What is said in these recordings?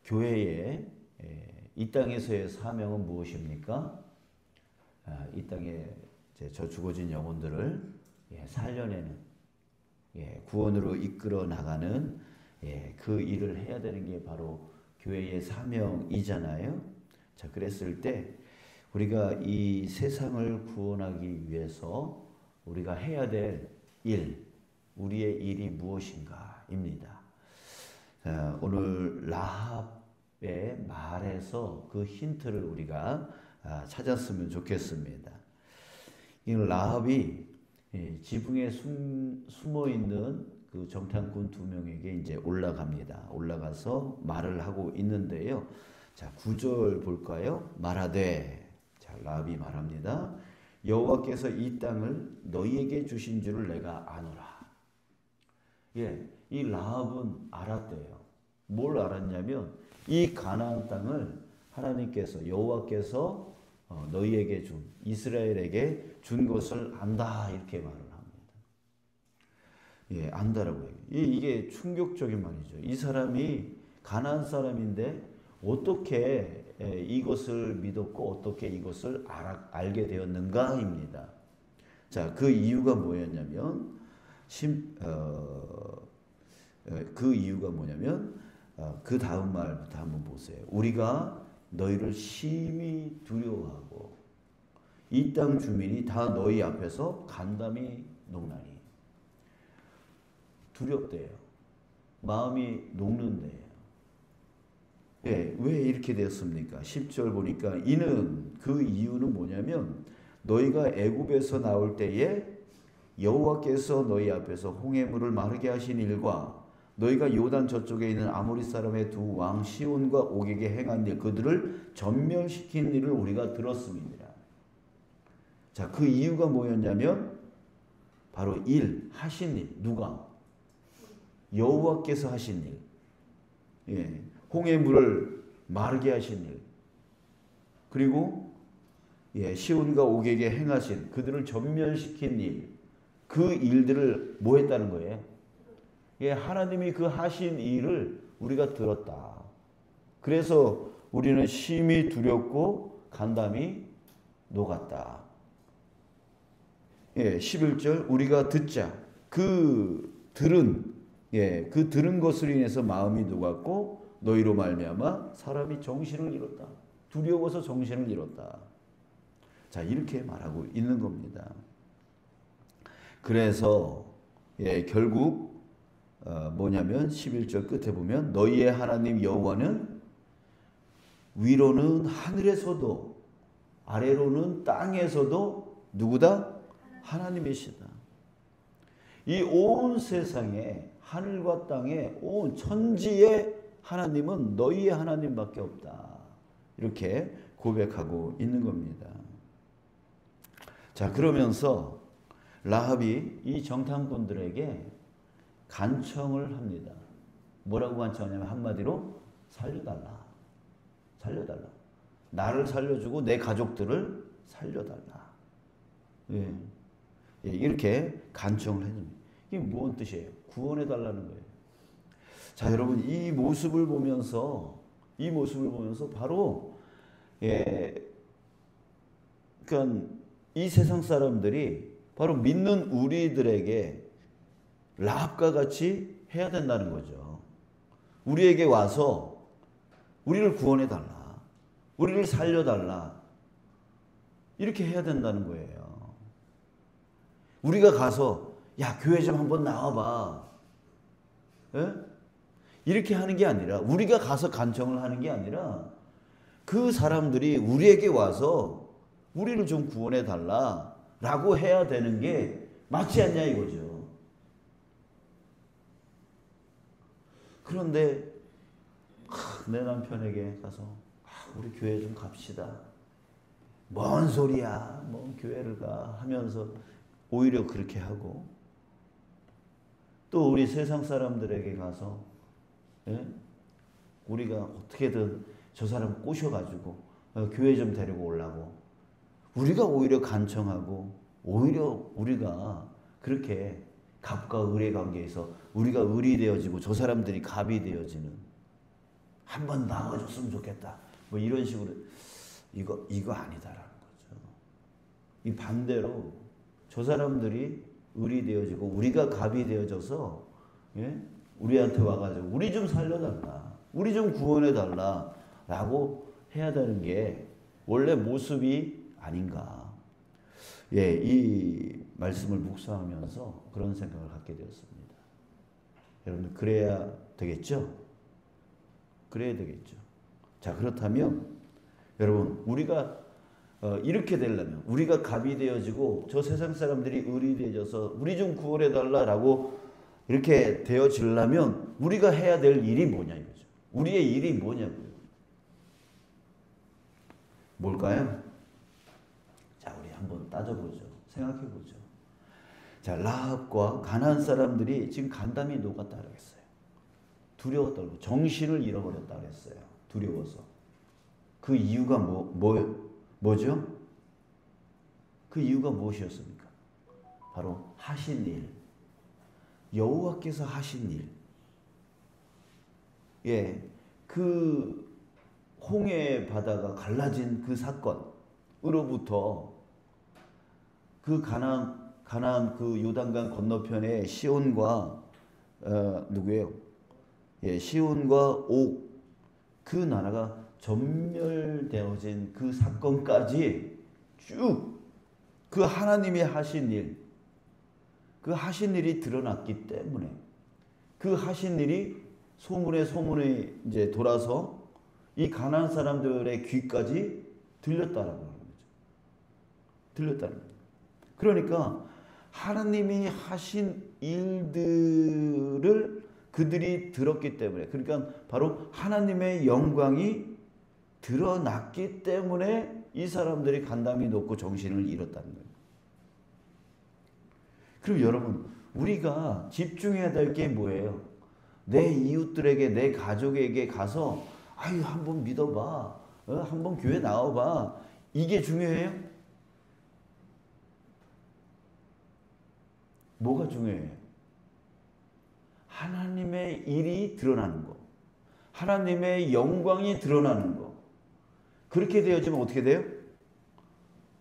교회의 이 땅에서의 사명은 무엇입니까? 이 땅에 저 죽어진 영혼들을 살려내는, 구원으로 이끌어 나가는 그 일을 해야 되는 게 바로 교회의 사명이잖아요. 자, 그랬을 때 우리가 이 세상을 구원하기 위해서 우리가 해야 될 일, 우리의 일이 무엇인가입니다. 오늘 라합의 말에서 그 힌트를 우리가 찾았으면 좋겠습니다. 이 라합이 지붕에 숨어 있는 그 정탐꾼 두 명에게 이제 올라갑니다. 올라가서 말을 하고 있는데요. 자, 9절 볼까요? 말하되, 자, 라합이 말합니다. 여호와께서 이 땅을 너희에게 주신 줄을 내가 아노라. 이 라합은 알았대요. 뭘 알았냐면 이 가나안 땅을 하나님께서, 여호와께서 너희에게 준, 이스라엘에게 준 것을 안다, 이렇게 말을 합니다. 안다라고 해요. 이게 충격적인 말이죠. 이 사람이 가나안 사람인데 어떻게 이것을 믿었고 어떻게 이것을 알게 되었는가입니다. 자, 그 이유가 뭐였냐면 그 이유가 뭐냐면 그 다음 말부터 한번 보세요. 우리가 너희를 심히 두려워하고 이 땅 주민이 다 너희 앞에서 간담이 녹나니. 두렵대요. 마음이 녹는데요. 왜 이렇게 되었습니까? 10절 보니까 이는, 그 이유는 뭐냐면 너희가 애굽에서 나올 때에 여호와께서 너희 앞에서 홍해물을 마르게 하신 일과 너희가 요단 저쪽에 있는 아모리 사람의 두 왕 시온과 옥에게 행한 일, 그들을 전멸시킨 일을 우리가 들었습니다. 자, 그 이유가 뭐였냐면 바로 하신 일. 누가? 여호와께서 하신 일. 홍해물을 마르게 하신 일. 그리고 시온과 옥에게 행하신, 그들을 전멸시킨 일. 그 일들을 뭐 했다는 거예요? 하나님이 그 하신 일을 우리가 들었다. 그래서 우리는 심히 두렵고 간담이 녹았다. 11절 우리가 듣자. 그 들은 것으로 인해서 마음이 녹았고 너희로 말미암아 사람이 정신을 잃었다. 두려워서 정신을 잃었다. 자, 이렇게 말하고 있는 겁니다. 그래서 결국 뭐냐면 11절 끝에 보면 너희의 하나님 여호와는 위로는 하늘에서도 아래로는 땅에서도 누구다? 하나님이시다. 이 온 세상에, 하늘과 땅에, 온 천지의 하나님은 너희의 하나님밖에 없다. 이렇게 고백하고 있는 겁니다. 자, 그러면서 라합이 이 정탐꾼들에게 간청을 합니다. 뭐라고 간청하냐면 한마디로 살려달라. 살려달라. 나를 살려주고 내 가족들을 살려달라. 이렇게 간청을 해줍니다. 이게 무슨 뜻이에요? 구원해달라는 거예요. 자, 여러분, 이 모습을 보면서 바로 그러니까 이 세상 사람들이 바로 믿는 우리들에게 라합과 같이 해야 된다는 거죠. 우리에게 와서 우리를 구원해달라. 우리를 살려달라. 이렇게 해야 된다는 거예요. 우리가 가서 야, 교회 좀 한번 나와봐. 이렇게 하는 게 아니라, 우리가 가서 간청을 하는 게 아니라 그 사람들이 우리에게 와서 우리를 좀 구원해달라 라고 해야 되는 게 맞지 않냐 이거죠. 그런데 내 남편에게 가서 우리 교회 좀 갑시다. 뭔 소리야, 뭔 교회를 가 하면서 오히려 그렇게 하고, 또 우리 세상 사람들에게 가서 우리가 어떻게든 저 사람 꼬셔가지고 교회 좀 데리고 오려고 우리가 오히려 간청하고, 오히려 우리가 그렇게 갑과 을의 관계에서 우리가 을이 되어지고 저 사람들이 갑이 되어지는, 한번 나와줬으면 좋겠다. 뭐 이런 식으로 이거 아니다라는 거죠. 이 반대로 저 사람들이 을이 되어지고 우리가 갑이 되어져서 예? 우리한테 와가지고 우리 좀 살려달라, 우리 좀 구원해달라라고 해야 되는 게 원래 모습이 아닌가. 예, 이 말씀을 묵상하면서 그런 생각을 갖게 되었습니다. 여러분 그래야 되겠죠? 그래야 되겠죠. 자, 그렇다면 여러분 우리가 이렇게 되려면 우리가 갑이 되어지고 저 세상 사람들이 을이 되어져서 우리 좀 구원해달라라고 이렇게 되어지려면 우리가 해야 될 일이 뭐냐 이거죠. 우리의 일이 뭐냐고요. 뭘까요? 자, 우리 한번 따져보죠. 생각해보죠. 자, 라합과 가나안 사람들이 지금 간담이 녹았다 그랬어요. 두려웠다 그러고 정신을 잃어버렸다 그랬어요. 두려워서. 그 이유가 뭐죠? 그 이유가 무엇이었습니까? 바로 하신 일. 여호와께서 하신 일. 예, 그 홍해 바다가 갈라진 그 사건으로부터 그 가나안 그 요단강 건너편에 시온과 누구예요? 예, 시온과 옥 그 나라가 전멸되어진 그 사건까지 쭉 그 하나님이 하신 일, 그 하신 일이 드러났기 때문에 그 하신 일이 소문에 이제 돌아서 이 가나안 사람들의 귀까지 들렸다라고 하는 거죠. 들렸다는 거죠. 그러니까 하나님이 하신 일들을 그들이 들었기 때문에, 그러니까 바로 하나님의 영광이 드러났기 때문에 이 사람들이 간담이 높고 정신을 잃었다는 거예요. 그럼 여러분, 우리가 집중해야 될 게 뭐예요? 내 이웃들에게, 내 가족에게 가서 아유 한번 믿어봐, 한번 교회 나와봐, 이게 중요해요? 뭐가 중요해요? 하나님의 일이 드러나는 거, 하나님의 영광이 드러나는 거. 그렇게 되어지면 어떻게 돼요?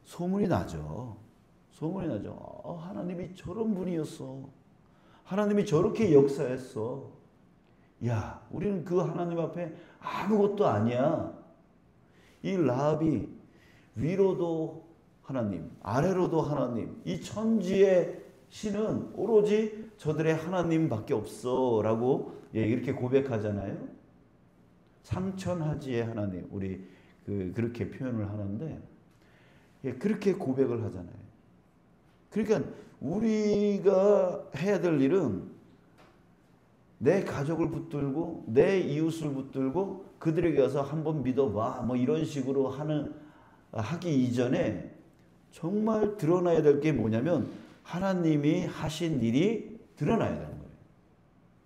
소문이 나죠. 소문이 나죠. 하나님이 저런 분이었어. 하나님이 저렇게 역사했어. 야, 우리는 그 하나님 앞에 아무것도 아니야. 이 라합이 위로도 하나님, 아래로도 하나님, 이 천지의 신은 오로지 저들의 하나님밖에 없어 라고 이렇게 고백하잖아요. 삼천하지의 하나님, 우리 그렇게 표현을 하는데 그렇게 고백을 하잖아요. 그러니까 우리가 해야 될 일은 내 가족을 붙들고 내 이웃을 붙들고 그들에게 가서 한번 믿어봐 뭐 이런 식으로 하기 이전에 정말 드러나야 될 게 뭐냐면 하나님이 하신 일이 드러나야 되는 거예요.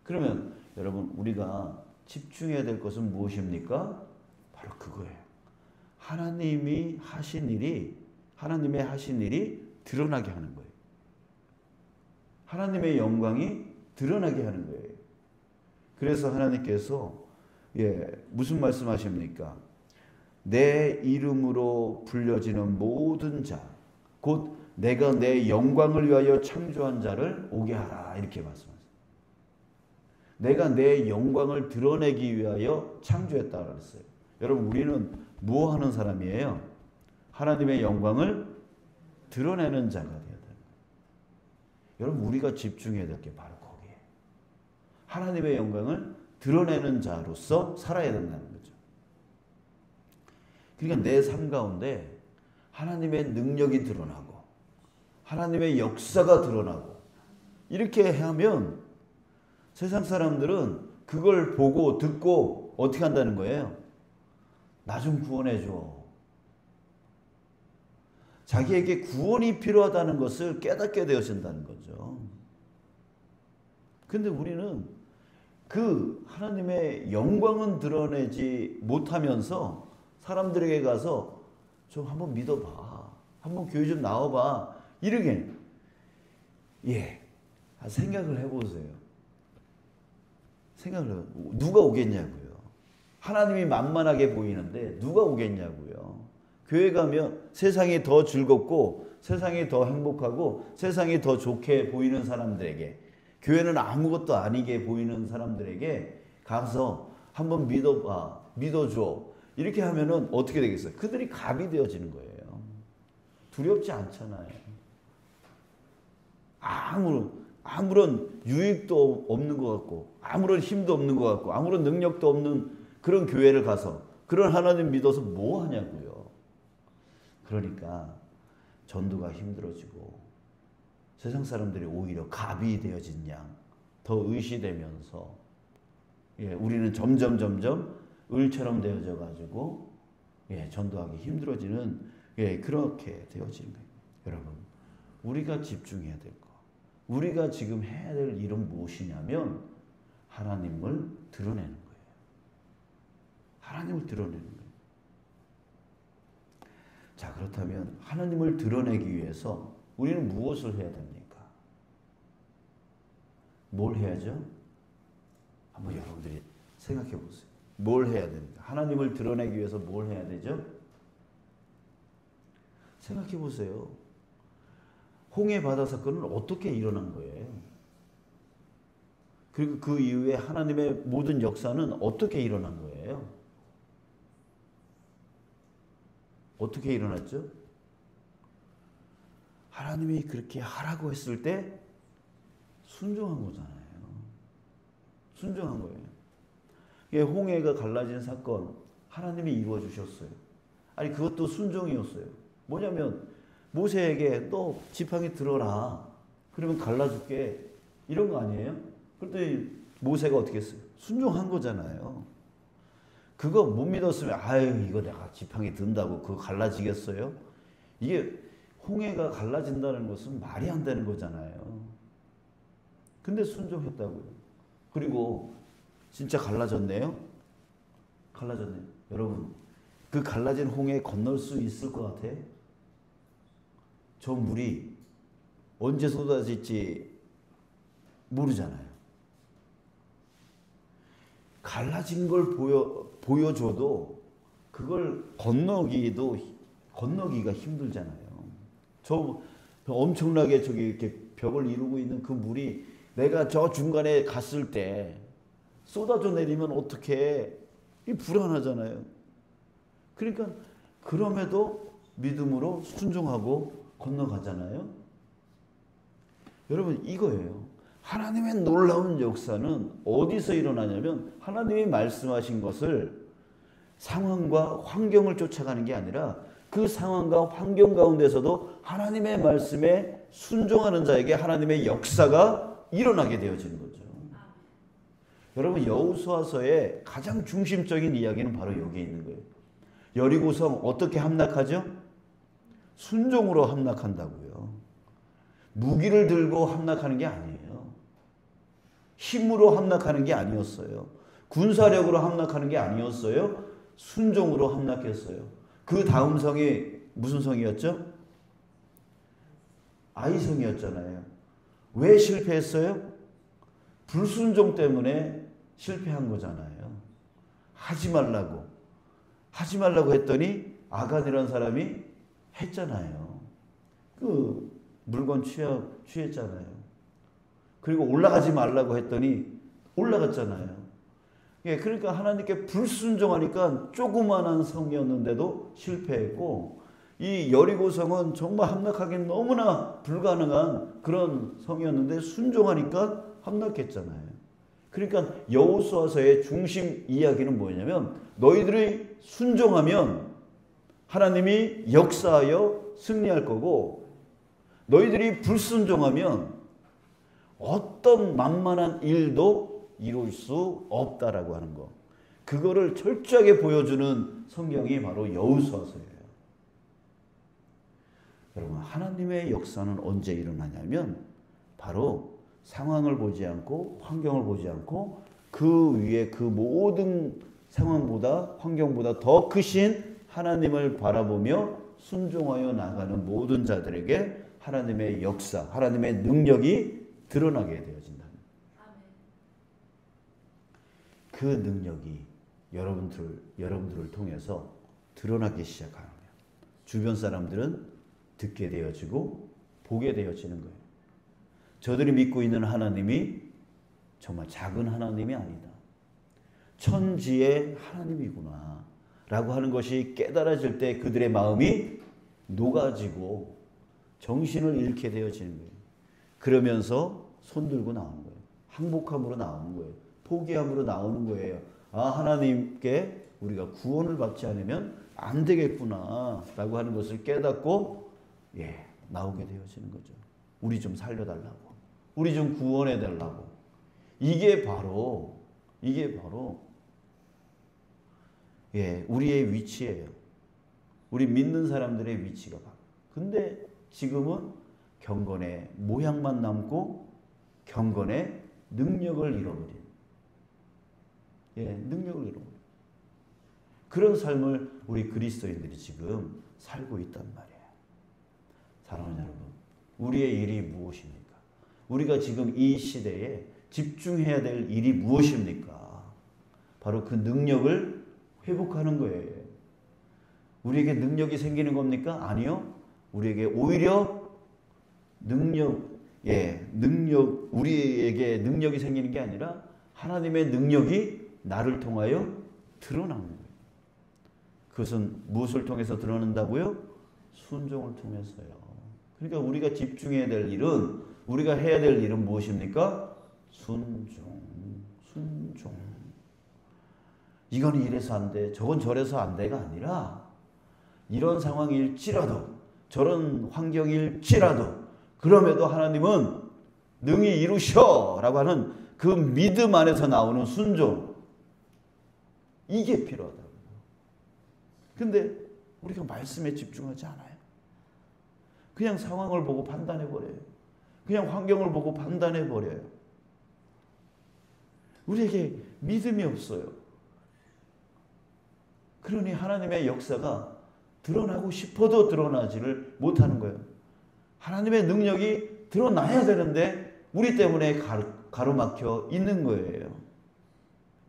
그러면 여러분 우리가 집중해야 될 것은 무엇입니까? 바로 그거예요. 하나님이 하신 일이, 하나님의 하신 일이 드러나게 하는 거예요. 하나님의 영광이 드러나게 하는 거예요. 그래서 하나님께서 무슨 말씀하십니까? 내 이름으로 불려지는 모든 자, 곧 내가 내 영광을 위하여 창조한 자를 오게 하라, 이렇게 말씀하셨어요. 내가 내 영광을 드러내기 위하여 창조했다 그랬어요. 여러분 우리는 뭐 하는 사람이에요? 하나님의 영광을 드러내는 자가 되어야 돼요. 여러분 우리가 집중해야 될 게 바로 거기에요. 하나님의 영광을 드러내는 자로서 살아야 된다는 거죠. 그러니까 내 삶 가운데 하나님의 능력이 드러나고 하나님의 역사가 드러나고 이렇게 하면 세상 사람들은 그걸 보고 듣고 어떻게 한다는 거예요? 나 좀 구원해줘. 자기에게 구원이 필요하다는 것을 깨닫게 되어진다는 거죠. 근데 우리는 그 하나님의 영광은 드러내지 못하면서 사람들에게 가서 좀 한번 믿어봐, 한번 교회 좀 나와봐, 이렇게 생각을 해보세요. 누가 오겠냐고요. 하나님이 만만하게 보이는데 누가 오겠냐고요. 교회 가면 세상이 더 즐겁고 세상이 더 행복하고 세상이 더 좋게 보이는 사람들에게, 교회는 아무것도 아니게 보이는 사람들에게 가서 한번 믿어봐, 믿어줘, 이렇게 하면은 어떻게 되겠어요? 그들이 갑이 되어지는 거예요. 두렵지 않잖아요. 아무런 유익도 없는 것 같고, 아무런 힘도 없는 것 같고, 아무런 능력도 없는 그런 교회를 가서 그런 하나님 믿어서 뭐 하냐고요. 그러니까 전도가 힘들어지고 세상 사람들이 오히려 갑이 되어진 양 더 의시되면서, 우리는 점점 을처럼 되어져 가지고 전도하기 힘들어지는, 그렇게 되어지는 거예요. 여러분, 우리가 집중해야 될 거, 우리가 지금 해야 될 일은 무엇이냐면 하나님을 드러내는 거예요. 하나님을 드러내는 거예요. 자, 그렇다면 하나님을 드러내기 위해서 우리는 무엇을 해야 됩니까? 뭘 해야죠? 한번 여러분들이 생각해 보세요. 뭘 해야 됩니까? 하나님을 드러내기 위해서 뭘 해야 되죠? 생각해 보세요. 홍해 바다 사건은 어떻게 일어난 거예요? 그리고 그 이후에 하나님의 모든 역사는 어떻게 일어난 거예요? 어떻게 일어났죠? 하나님이 그렇게 하라고 했을 때 순종한 거잖아요. 순종한 거예요. 홍해가 갈라진 사건, 하나님이 이루어 주셨어요. 아니, 그것도 순종이었어요. 뭐냐면 모세에게 너 지팡이 들어라, 그러면 갈라줄게, 이런 거 아니에요? 그런데 모세가 어떻게 했어요? 순종한 거잖아요. 그거 못 믿었으면 아유, 이거 내가 지팡이 든다고 그거 갈라지겠어요? 이게 홍해가 갈라진다는 것은 말이 안 되는 거잖아요. 근데 순종했다고요. 그리고 진짜 갈라졌네요. 갈라졌네요. 여러분, 그 갈라진 홍해 건널 수 있을 것 같아? 저 물이 언제 쏟아질지 모르잖아요. 갈라진 걸 보여줘도 그걸 건너기가 힘들잖아요. 저 엄청나게 이렇게 벽을 이루고 있는 그 물이 내가 저 중간에 갔을 때 쏟아져 내리면 어떡해? 이 불안하잖아요. 그러니까 그럼에도 믿음으로 순종하고 건너가잖아요. 여러분, 이거예요. 하나님의 놀라운 역사는 어디서 일어나냐면 하나님이 말씀하신 것을 상황과 환경을 쫓아가는 게 아니라 그 상황과 환경 가운데서도 하나님의 말씀에 순종하는 자에게 하나님의 역사가 일어나게 되어지는 거죠. 여러분, 여호수아서의 가장 중심적인 이야기는 바로 여기에 있는 거예요. 여리고성 어떻게 함락하죠? 순종으로 함락한다고요. 무기를 들고 함락하는 게 아니에요. 힘으로 함락하는 게 아니었어요. 군사력으로 함락하는 게 아니었어요. 순종으로 함락했어요. 그 다음 성이 무슨 성이었죠? 아이성이었잖아요. 왜 실패했어요? 불순종 때문에 실패한 거잖아요. 하지 말라고 했더니 아간이라는 사람이 했잖아요. 그 물건 취했잖아요. 그리고 올라가지 말라고 했더니 올라갔잖아요. 그러니까 하나님께 불순종하니까 조그마한 성이었는데도 실패했고, 이 여리고성은 정말 함락하기는 너무나 불가능한 그런 성이었는데 순종하니까 함락했잖아요. 그러니까 여호수아서의 중심 이야기는 뭐냐면 너희들이 순종하면 하나님이 역사하여 승리할 거고, 너희들이 불순종하면 어떤 만만한 일도 이룰 수 없다라고 하는 거, 그거를 철저하게 보여주는 성경이 바로 여호수아서예요. 여러분, 하나님의 역사는 언제 일어나냐면 바로 상황을 보지 않고 환경을 보지 않고 그 위에 그 모든 상황보다 환경보다 더 크신 하나님을 바라보며 순종하여 나가는 모든 자들에게 하나님의 역사, 하나님의 능력이 드러나게 되어진다. 그 능력이 여러분들을 통해서 드러나기 시작하는 거예요. 주변 사람들은 듣게 되어지고 보게 되어지는 거예요. 저들이 믿고 있는 하나님이 정말 작은 하나님이 아니다. 천지의 하나님이구나 라고 하는 것이 깨달아질 때 그들의 마음이 녹아지고 정신을 잃게 되어지는 거예요. 그러면서 손들고 나오는 거예요. 항복함으로 나오는 거예요. 포기함으로 나오는 거예요. 아, 하나님께 우리가 구원을 받지 않으면 안 되겠구나 라고 하는 것을 깨닫고 나오게 되어지는 거죠. 우리 좀 살려달라고. 우리 좀 구원해달라고. 이게 바로 우리의 위치예요. 우리 믿는 사람들의 위치가 바로. 근데 지금은 경건의 모양만 남고 경건의 능력을 잃어버린. 능력을 잃어버린. 그런 삶을 우리 그리스도인들이 지금 살고 있단 말이에요. 사랑하는 여러분, 우리의 일이 무엇입니까? 우리가 지금 이 시대에 집중해야 될 일이 무엇입니까? 바로 그 능력을 회복하는 거예요. 우리에게 능력이 생기는 겁니까? 아니요. 우리에게 오히려 우리에게 능력이 생기는 게 아니라 하나님의 능력이 나를 통하여 드러나는 거예요. 그것은 무엇을 통해서 드러난다고요? 순종을 통해서요. 그러니까 우리가 집중해야 될 일은, 우리가 해야 될 일은 무엇입니까? 순종. 이건 이래서 안 돼, 저건 저래서 안 돼가 아니라 이런 상황일지라도 저런 환경일지라도 그럼에도 하나님은 능히 이루셔 라고 하는 그 믿음 안에서 나오는 순종, 이게 필요하다고요. 근데 우리가 말씀에 집중하지 않아요. 그냥 상황을 보고 판단해버려요. 그냥 환경을 보고 판단해버려요. 우리에게 믿음이 없어요. 그러니 하나님의 역사가 드러나고 싶어도 드러나지를 못하는 거예요. 하나님의 능력이 드러나야 되는데 우리 때문에 가로막혀 있는 거예요.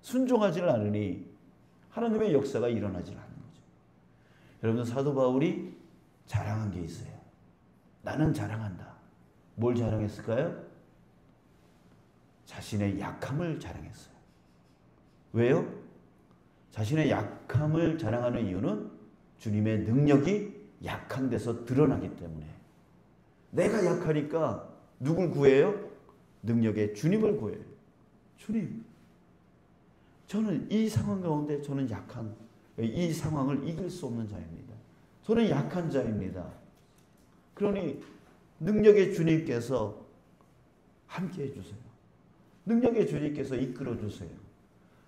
순종하지를 않으니 하나님의 역사가 일어나질 않는 거죠. 여러분, 사도 바울이 자랑한 게 있어요. 나는 자랑한다. 뭘 자랑했을까요? 자신의 약함을 자랑했어요. 왜요? 자신의 약함을 자랑하는 이유는 주님의 능력이 약한 데서 드러나기 때문에. 내가 약하니까 누굴 구해요? 능력의 주님을 구해요. 주님, 저는 이 상황 가운데 저는 약한, 이 상황을 이길 수 없는 자입니다. 저는 약한 자입니다. 그러니 능력의 주님께서 함께 해주세요. 능력의 주님께서 이끌어 주세요.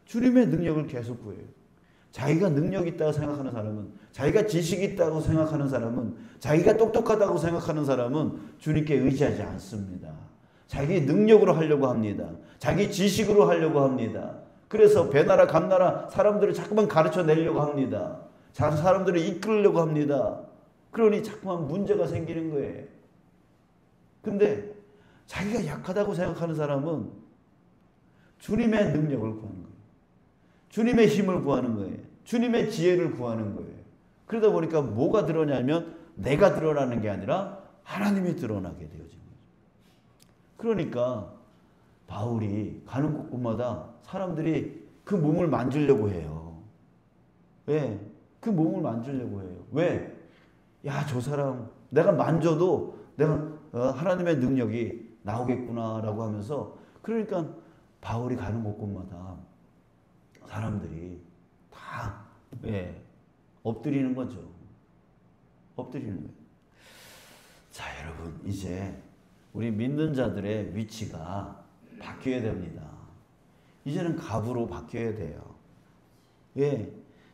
주님의 능력을 계속 구해요. 자기가 능력 있다고 생각하는 사람은, 자기가 지식이 있다고 생각하는 사람은, 자기가 똑똑하다고 생각하는 사람은 주님께 의지하지 않습니다. 자기 능력으로 하려고 합니다. 자기 지식으로 하려고 합니다. 그래서 배나라 감나라 사람들을 자꾸만 가르쳐 내려고 합니다. 사람들을 이끌려고 합니다. 그러니 자꾸만 문제가 생기는 거예요. 근데 자기가 약하다고 생각하는 사람은 주님의 능력을 구하는 거예요. 주님의 힘을 구하는 거예요. 주님의 지혜를 구하는 거예요. 그러다 보니까 뭐가 드러나냐면 내가 드러나는 게 아니라 하나님이 드러나게 되어진 거죠. 그러니까 바울이 가는 곳곳마다 사람들이 그 몸을 만지려고 해요. 왜? 그 몸을 만지려고 해요. 왜? 야, 저 사람 내가 만져도 내가 하나님의 능력이 나오겠구나라고 하면서, 그러니까 바울이 가는 곳곳마다 사람들이 다 엎드리는 거죠. 엎드리는 거예요. 자, 여러분, 이제 우리 믿는 자들의 위치가 바뀌어야 됩니다. 이제는 갑으로 바뀌어야 돼요.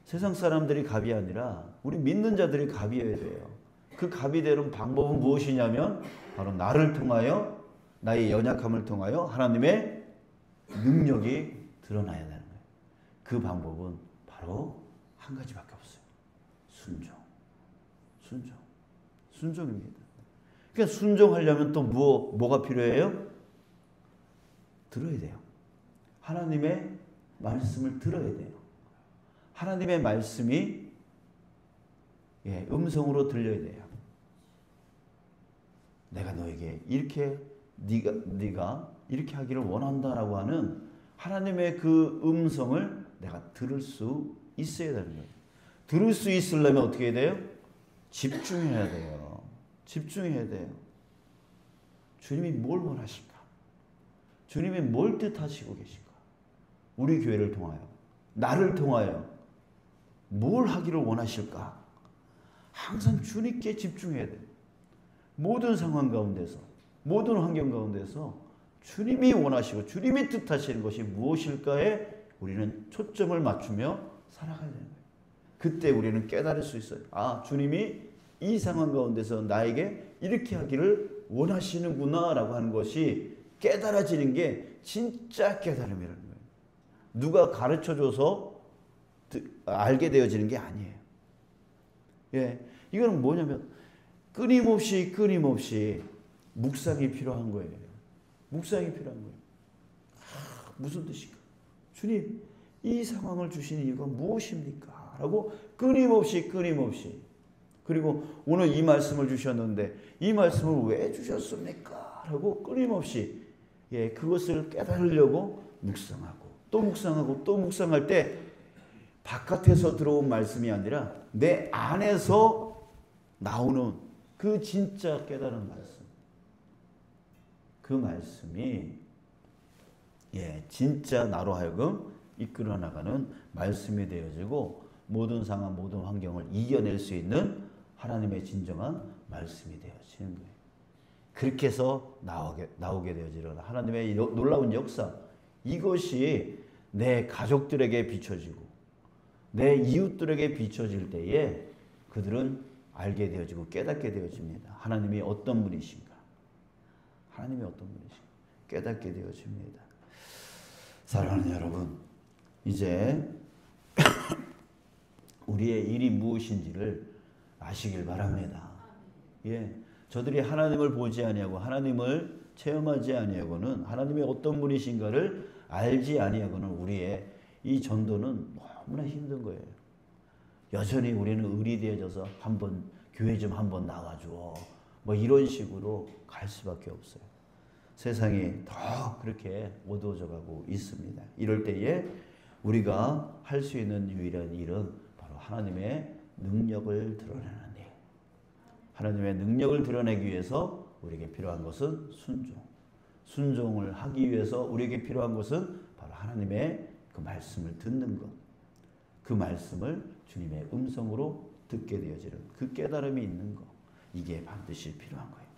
세상 사람들이 갑이 아니라 우리 믿는 자들이 갑이어야 돼요. 그 갑이 되는 방법은 무엇이냐면 바로 나를 통하여, 나의 연약함을 통하여 하나님의 능력이 드러나야 되는 거예요. 그 방법은 바로 한 가지밖에 없어요. 순종입니다. 그러니까 순종하려면 또 뭐가 필요해요? 들어야 돼요. 하나님의 말씀을 들어야 돼요. 하나님의 말씀이 음성으로 들려야 돼요. 내가 너에게 이렇게 네가 이렇게 하기를 원한다라고 하는 하나님의 그 음성을 내가 들을 수 있어야 되는 거예요. 들을 수 있으려면 어떻게 해야 돼요? 집중해야 돼요. 집중해야 돼요. 주님이 뭘 원하실까? 주님이 뭘 뜻하시고 계실까? 우리 교회를 통하여, 나를 통하여 뭘 하기를 원하실까? 항상 주님께 집중해야 돼요. 모든 상황 가운데서, 모든 환경 가운데서 주님이 원하시고 주님이 뜻하시는 것이 무엇일까에 우리는 초점을 맞추며 살아가야 되는 거예요. 그때 우리는 깨달을 수 있어요. 아, 주님이 이 상황 가운데서 나에게 이렇게 하기를 원하시는구나 라고 하는 것이 깨달아지는 게 진짜 깨달음이라는 거예요. 누가 가르쳐줘서 알게 되어지는 게 아니에요. 이거는 뭐냐면 끊임없이 묵상이 필요한 거예요. 묵상이 필요한 거예요. 무슨 뜻일까? 주님, 이 상황을 주신 이유가 무엇입니까? 라고 끊임없이 그리고 오늘 이 말씀을 주셨는데 이 말씀을 왜 주셨습니까? 라고 끊임없이 그것을 깨달으려고 묵상하고 또 묵상할 때 바깥에서 들어온 말씀이 아니라 내 안에서 나오는 그 진짜 깨달은 말씀, 그 말씀이 진짜 나로 하여금 이끌어 나가는 말씀이 되어지고 모든 상황, 모든 환경을 이겨낼 수 있는 하나님의 진정한 말씀이 되어지는 거예요. 그렇게 해서 나오게 되어지는 하나님의 놀라운 역사, 이것이 내 가족들에게 비춰지고 내 이웃들에게 비춰질 때에 그들은 알게 되어지고 깨닫게 되어집니다. 하나님이 어떤 분이신가? 하나님이 어떤 분이신가? 깨닫게 되어집니다. 사랑하는 여러분, 이제 우리의 일이 무엇인지를 아시길 바랍니다. 저들이 하나님을 보지 아니하고 하나님을 체험하지 아니하고는 하나님이 어떤 분이신가를 알지 아니하고는 우리의 이 전도는 너무나 힘든 거예요. 여전히 우리는 의리되어져서 한번 교회 좀 한번 나와줘, 뭐 이런 식으로 갈 수밖에 없어요. 세상이 더 그렇게 어두워져 가고 있습니다. 이럴 때에 우리가 할 수 있는 유일한 일은 바로 하나님의 능력을 드러내는 일. 하나님의 능력을 드러내기 위해서 우리에게 필요한 것은 순종을 하기 위해서 우리에게 필요한 것은 바로 하나님의 그 말씀을 듣는 것. 그 말씀을 주님의 음성으로 듣게 되어지는 그 깨달음이 있는 것. 이게 반드시 필요한 거예요.